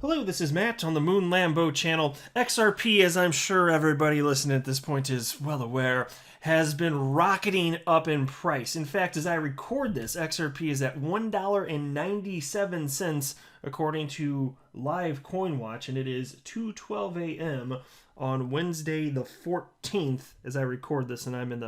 Hello, this is Matt on the Moon Lambo channel. XRP, as I'm sure everybody listening at this point is well aware, has been rocketing up in price. In fact, as I record this, XRP is at $1.97 according to Live Coin Watch, and it is 2:12 a.m. on Wednesday the 14th as I record this, and I'm in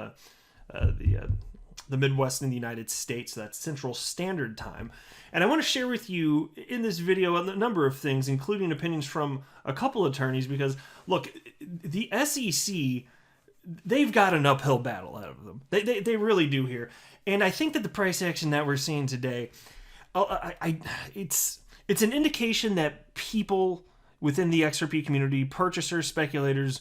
the Midwest in the United States, so that's Central Standard Time. And I want to share with you in this video a number of things, including opinions from a couple attorneys, because, look, the SEC, they've got an uphill battle out of them. They really do here. And I think that the price action that we're seeing today, it's an indication that people within the XRP community, purchasers, speculators,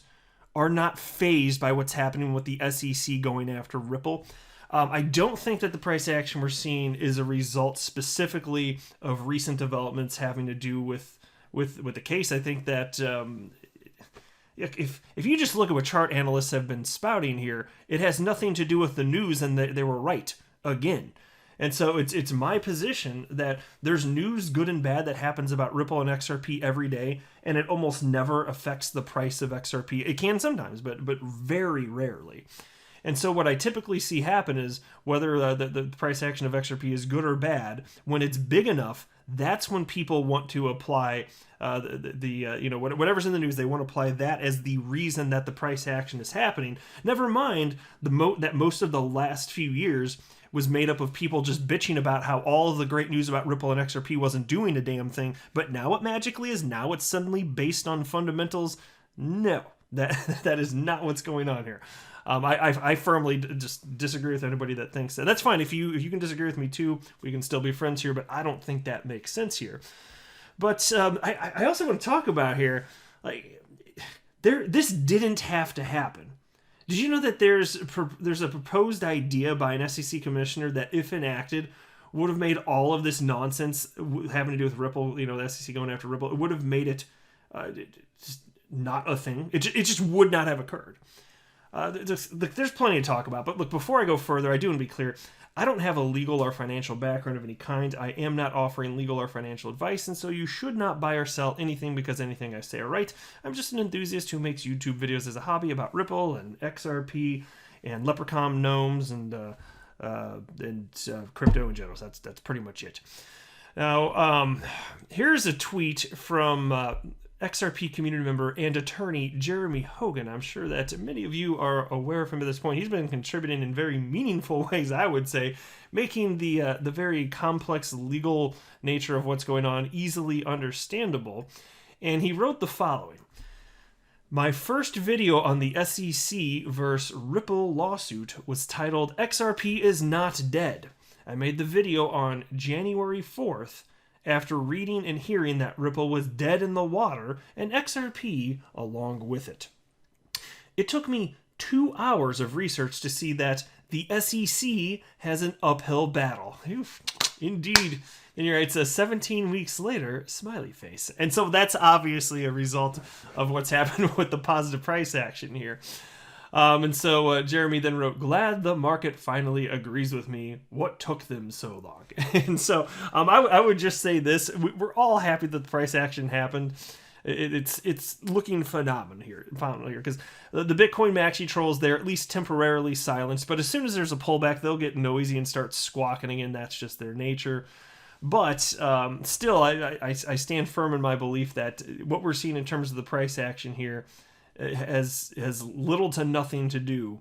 are not fazed by what's happening with the SEC going after Ripple. I don't think that the price action we're seeing is a result specifically of recent developments having to do with the case. I think that if you just look at what chart analysts have been spouting here, it has nothing to do with the news, and they were right again. And so it's my position that there's news, good and bad, that happens about Ripple and XRP every day, and it almost never affects the price of XRP. It can sometimes, but very rarely. And so what I typically see happen is whether the price action of XRP is good or bad, when it's big enough, that's when people want to apply whatever's in the news. They want to apply that as the reason that the price action is happening. Never mind that most of the last few years was made up of people just bitching about how all of the great news about Ripple and XRP wasn't doing a damn thing. But now it magically is. Now it's suddenly based on fundamentals. No, that is not what's going on here. I firmly just disagree with anybody that thinks that. That's fine. If you can disagree with me too, we can still be friends here, but I don't think that makes sense here. But I also want to talk about here, this didn't have to happen. Did you know that there's a proposed idea by an SEC commissioner that, if enacted, would have made all of this nonsense having to do with Ripple, the SEC going after Ripple, it would have made it just not a thing. It just would not have occurred. There's plenty to talk about, but look, before I go further, I do want to be clear. I don't have a legal or financial background of any kind. I am not offering legal or financial advice, and so you should not buy or sell anything because anything I say are right. I'm just an enthusiast who makes YouTube videos as a hobby about Ripple and XRP and leprechaun gnomes and crypto in general. So that's pretty much it. Now, here's a tweet from XRP community member and attorney Jeremy Hogan. I'm sure that many of you are aware of him at this point. He's been contributing in very meaningful ways, I would say, making the very complex legal nature of what's going on easily understandable. And he wrote the following: "My first video on the SEC versus Ripple lawsuit was titled 'XRP is not dead.' I made the video on January 4th after reading and hearing that Ripple was dead in the water and XRP along with it. It took me 2 hours of research to see that the SEC has an uphill battle." Oof, indeed. And you're right, it's 17 weeks later, smiley face. And so that's obviously a result of what's happened with the positive price action here. And so Jeremy then wrote, "Glad the market finally agrees with me. What took them so long?" And so I would just say this. We're all happy that the price action happened. It's looking phenomenal here because the Bitcoin maxi trolls, they're at least temporarily silenced. But as soon as there's a pullback, they'll get noisy and start squawking again. That's just their nature. But still, I stand firm in my belief that what we're seeing in terms of the price action here has little to nothing to do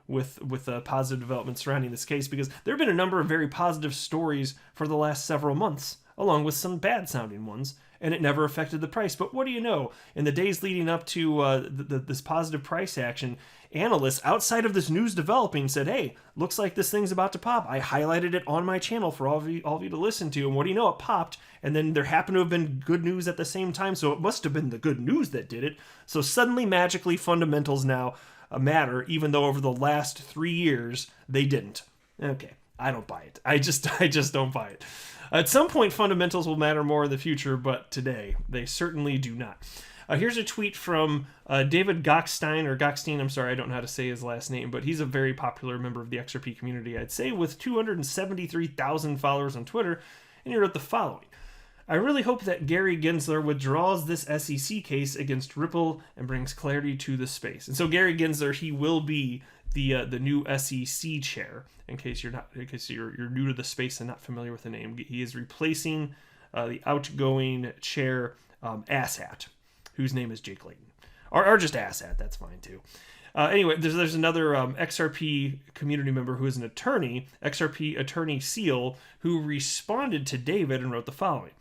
with positive developments surrounding this case, because there have been a number of very positive stories for the last several months, along with some bad sounding ones, and it never affected the price. But what do you know? In the days leading up to this positive price action, analysts outside of this news developing said, "Hey, looks like this thing's about to pop." I highlighted it on my channel for all of you to listen to, and what do you know? It popped, and then there happened to have been good news at the same time, so it must have been the good news that did it. So suddenly, magically, fundamentals now matter, even though over the last 3 years they didn't. Okay, I don't buy it. I just don't buy it. At some point, fundamentals will matter more in the future, but today they certainly do not. Here's a tweet from David Gockstein, I'm sorry, I don't know how to say his last name, but he's a very popular member of the XRP community, I'd say, with 273,000 followers on Twitter, and he wrote the following: I really hope that Gary Gensler withdraws this SEC case against Ripple and brings clarity to the space. And so Gary Gensler, he will be the new SEC chair. In case you're new to the space and not familiar with the name, he is replacing the outgoing chair, Asshat, whose name is Jake Layton, or just Asshat. That's fine too. Anyway, there's another XRP community member who is an attorney, XRP attorney Seal, who responded to David and wrote the following: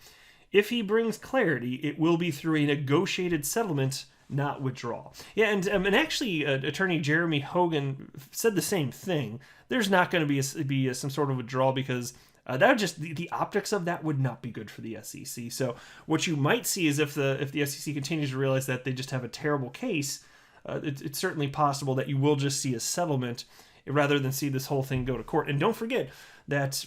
"If he brings clarity, it will be through a negotiated settlement, not withdrawal." Yeah, and actually, attorney Jeremy Hogan said the same thing. There's not going to be some sort of withdrawal because that would just the optics of that would not be good for the SEC. So what you might see is if the SEC continues to realize that they just have a terrible case, it's certainly possible that you will just see a settlement rather than see this whole thing go to court. And don't forget that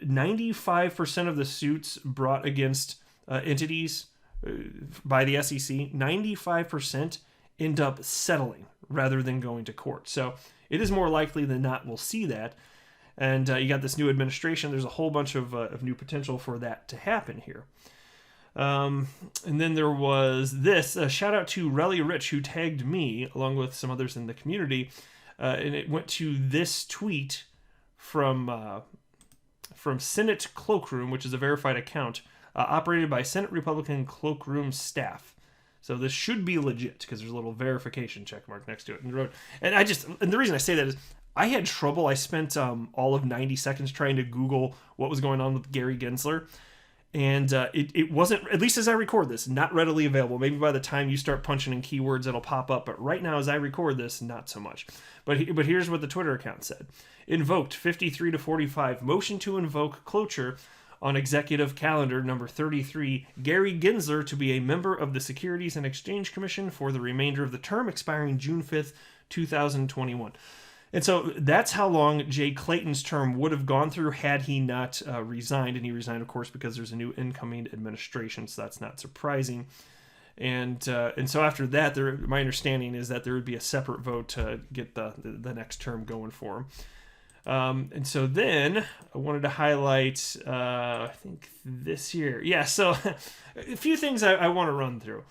95% of the suits brought against entities by the SEC, 95% end up settling rather than going to court. So it is more likely than not we'll see that. And you got this new administration. There's a whole bunch of new potential for that to happen here. And then there was this shout out to Relly Rich, who tagged me along with some others in the community, and it went to this tweet from Senate Cloakroom, which is a verified account operated by Senate Republican Cloakroom staff. So this should be legit because there's a little verification check mark next to it. And the reason I say that is I had trouble. I spent all of 90 seconds trying to Google what was going on with Gary Gensler. And it wasn't, at least as I record this, not readily available. Maybe by the time you start punching in keywords, it'll pop up. But right now, as I record this, not so much. But here's what the Twitter account said. Invoked 53-45. Motion to invoke cloture on executive calendar number 33. Gary Gensler to be a member of the Securities and Exchange Commission for the remainder of the term expiring June 5th, 2021. And so that's how long Jay Clayton's term would have gone through had he not resigned. And he resigned, of course, because there's a new incoming administration, so that's not surprising. And so after that, my understanding is that there would be a separate vote to get the next term going for him. And so then I wanted to highlight, I think this year. Yeah, so a few things I want to run through.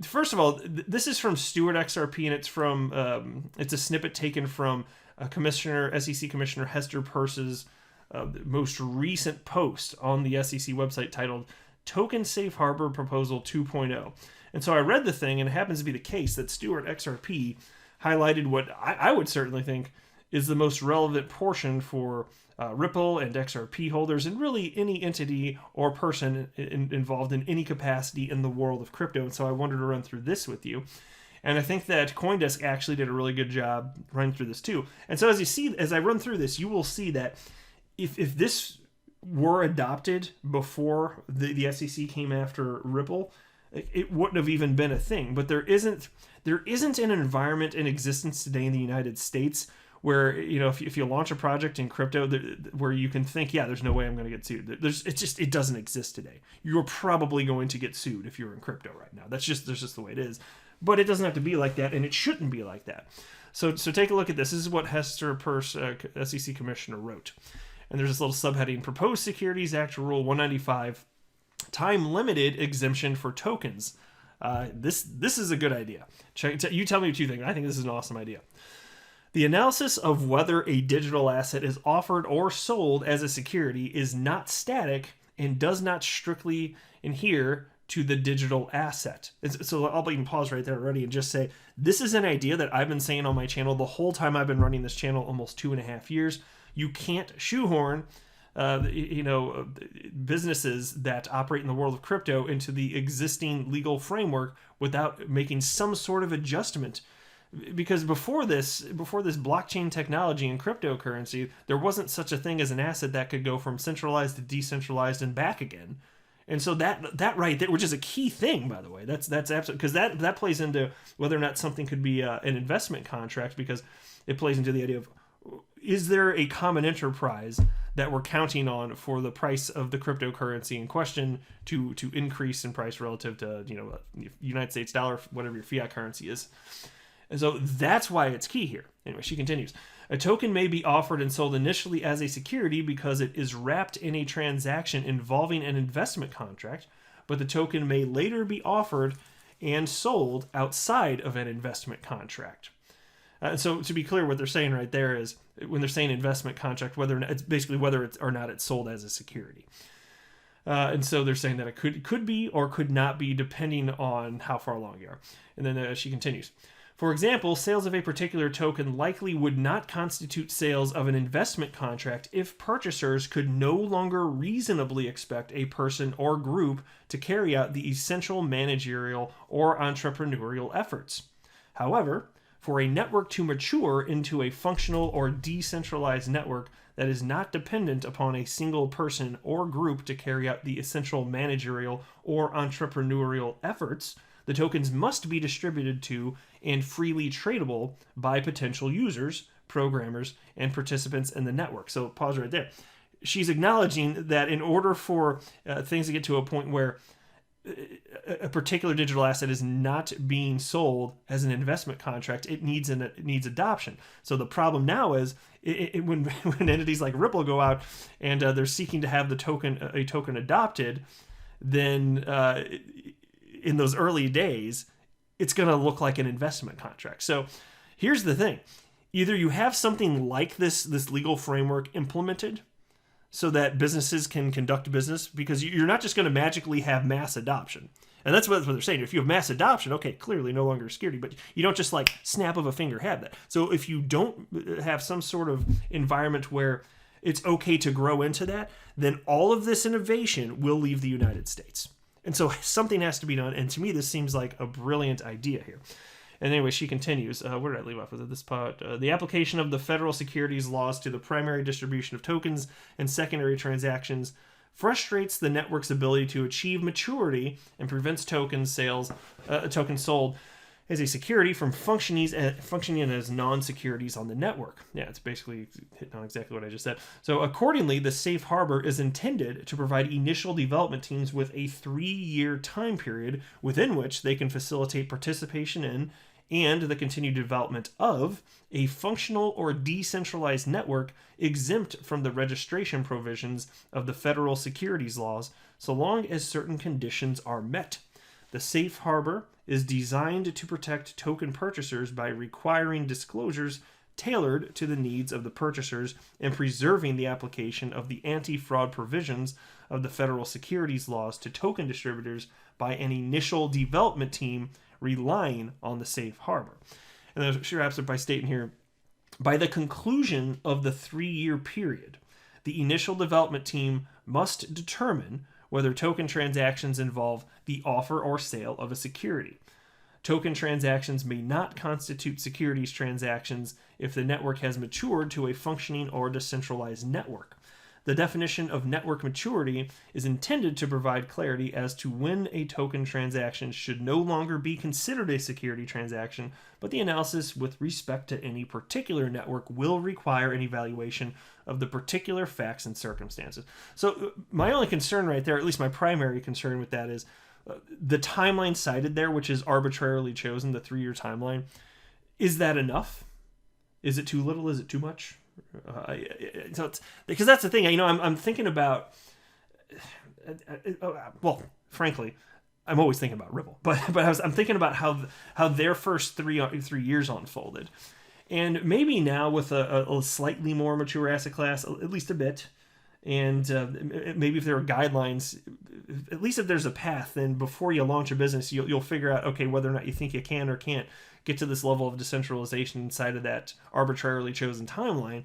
First of all, this is from Stewart XRP, and it's a snippet taken from SEC Commissioner Hester Peirce's most recent post on the SEC website titled Token Safe Harbor Proposal 2.0. And so I read the thing, and it happens to be the case that Stewart XRP highlighted what I would certainly think is the most relevant portion for Ripple and XRP holders, and really any entity or person involved in any capacity in the world of crypto. And so I wanted to run through this with you. And I think that CoinDesk actually did a really good job running through this too. And so as I run through this, you will see that if this were adopted before the SEC came after Ripple, it wouldn't have even been a thing. But there isn't an environment in existence today in the United States where, if you launch a project in crypto where you can think, yeah, there's no way I'm going to get sued. It doesn't exist today. You're probably going to get sued if you're in crypto right now. That's just the way it is. But it doesn't have to be like that, and it shouldn't be like that. So take a look at this. This is what Hester Peirce, SEC Commissioner, wrote. And there's this little subheading: Proposed Securities Act Rule 195, time-limited exemption for tokens. This is a good idea. You tell me what you think. I think this is an awesome idea. The analysis of whether a digital asset is offered or sold as a security is not static and does not strictly adhere to the digital asset. So I'll even pause right there already and just say, this is an idea that I've been saying on my channel the whole time I've been running this channel, almost 2.5 years. You can't shoehorn businesses that operate in the world of crypto into the existing legal framework without making some sort of adjustment. Because before this blockchain technology and cryptocurrency, there wasn't such a thing as an asset that could go from centralized to decentralized and back again. And so that right there, which is a key thing, by the way, that's absolutely, because that plays into whether or not something could be an investment contract, because it plays into the idea of, is there a common enterprise that we're counting on for the price of the cryptocurrency in question to increase in price relative to United States dollar, whatever your fiat currency is. And so that's why it's key here. Anyway, she continues. A token may be offered and sold initially as a security because it is wrapped in a transaction involving an investment contract, but the token may later be offered and sold outside of an investment contract. So to be clear, what they're saying right there is when they're saying investment contract, whether or not, it's basically whether it's or not it's sold as a security. And so they're saying that it could be or could not be depending on how far along you are. And then she continues. For example, sales of a particular token likely would not constitute sales of an investment contract if purchasers could no longer reasonably expect a person or group to carry out the essential managerial or entrepreneurial efforts. However, for a network to mature into a functional or decentralized network that is not dependent upon a single person or group to carry out the essential managerial or entrepreneurial efforts, the tokens must be distributed to and freely tradable by potential users, programmers, and participants in the network. So pause right there. She's acknowledging that in order for things to get to a point where a particular digital asset is not being sold as an investment contract, it needs adoption. So the problem now is when entities like Ripple go out and they're seeking to have a token adopted, then in those early days, it's going to look like an investment contract. So here's the thing. Either you have something like this legal framework implemented so that businesses can conduct business, because you're not just going to magically have mass adoption. And that's what they're saying. If you have mass adoption, okay, clearly no longer security, but you don't just like snap of a finger have that. So if you don't have some sort of environment where it's okay to grow into that, then all of this innovation will leave the United States. And so something has to be done. And to me, this seems like a brilliant idea here. And anyway, she continues. Where did I leave off with this part? The application of the federal securities laws to the primary distribution of tokens and secondary transactions frustrates the network's ability to achieve maturity and prevents tokens sold as a security from functioning as non-securities on the network. Yeah, it's basically hitting on exactly what I just said. So accordingly, the safe harbor is intended to provide initial development teams with a 3-year time period within which they can facilitate participation in and the continued development of a functional or decentralized network exempt from the registration provisions of the federal securities laws, so long as certain conditions are met. The safe harbor is designed to protect token purchasers by requiring disclosures tailored to the needs of the purchasers and preserving the application of the anti-fraud provisions of the federal securities laws to token distributors by an initial development team relying on the safe harbor. And then she wraps up by stating here, by the conclusion of the 3-year period, the initial development team must determine whether token transactions involve the offer or sale of a security. Token transactions may not constitute securities transactions if the network has matured to a functioning or decentralized network. The definition of network maturity is intended to provide clarity as to when a token transaction should no longer be considered a security transaction, but the analysis with respect to any particular network will require an evaluation of the particular facts and circumstances. So my only concern right there, at least my primary concern with that, is the timeline cited there, which is arbitrarily chosen, the 3-year timeline. Is that enough? Is it too little? Is it too much? Because that's the thing. I'm thinking about. Well, frankly, I'm always thinking about Ripple, but I'm thinking about how their first 3 years unfolded, and maybe now with a slightly more mature asset class, at least a bit. And maybe if there are guidelines, at least if there's a path, then before you launch a business, you'll figure out, okay, whether or not you think you can or can't get to this level of decentralization inside of that arbitrarily chosen timeline.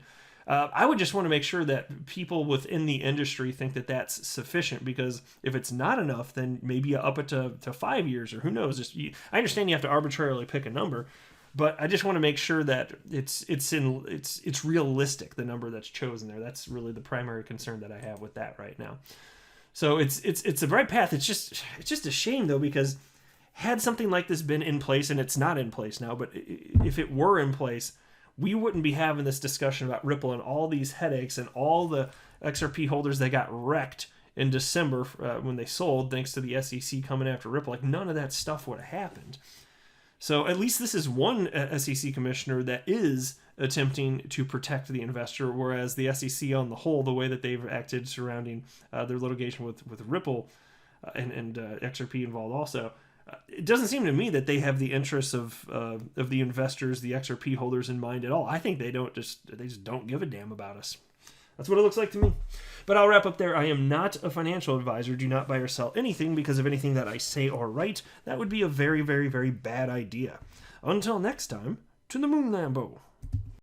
I would just want to make sure that people within the industry think that that's sufficient, because if it's not enough, then maybe you up it to 5 years, or who knows. I understand you have to arbitrarily pick a number, but I just want to make sure that it's realistic, the number that's chosen there. That's really the primary concern that I have with that right now. So it's the right path. It's just a shame though, because had something like this been in place, and it's not in place now, but if it were in place, we wouldn't be having this discussion about Ripple and all these headaches and all the XRP holders that got wrecked in December when they sold, thanks to the SEC coming after Ripple. Like, none of that stuff would have happened. So at least this is one SEC commissioner that is attempting to protect the investor, whereas the SEC on the whole, the way that they've acted surrounding their litigation with Ripple and XRP involved also, it doesn't seem to me that they have the interests of the investors, the XRP holders in mind at all. I think they just don't give a damn about us. That's what it looks like to me. But I'll wrap up there. I am not a financial advisor. Do not buy or sell anything because of anything that I say or write. That would be a very, very, very bad idea. Until next time, to the moon, Lambo.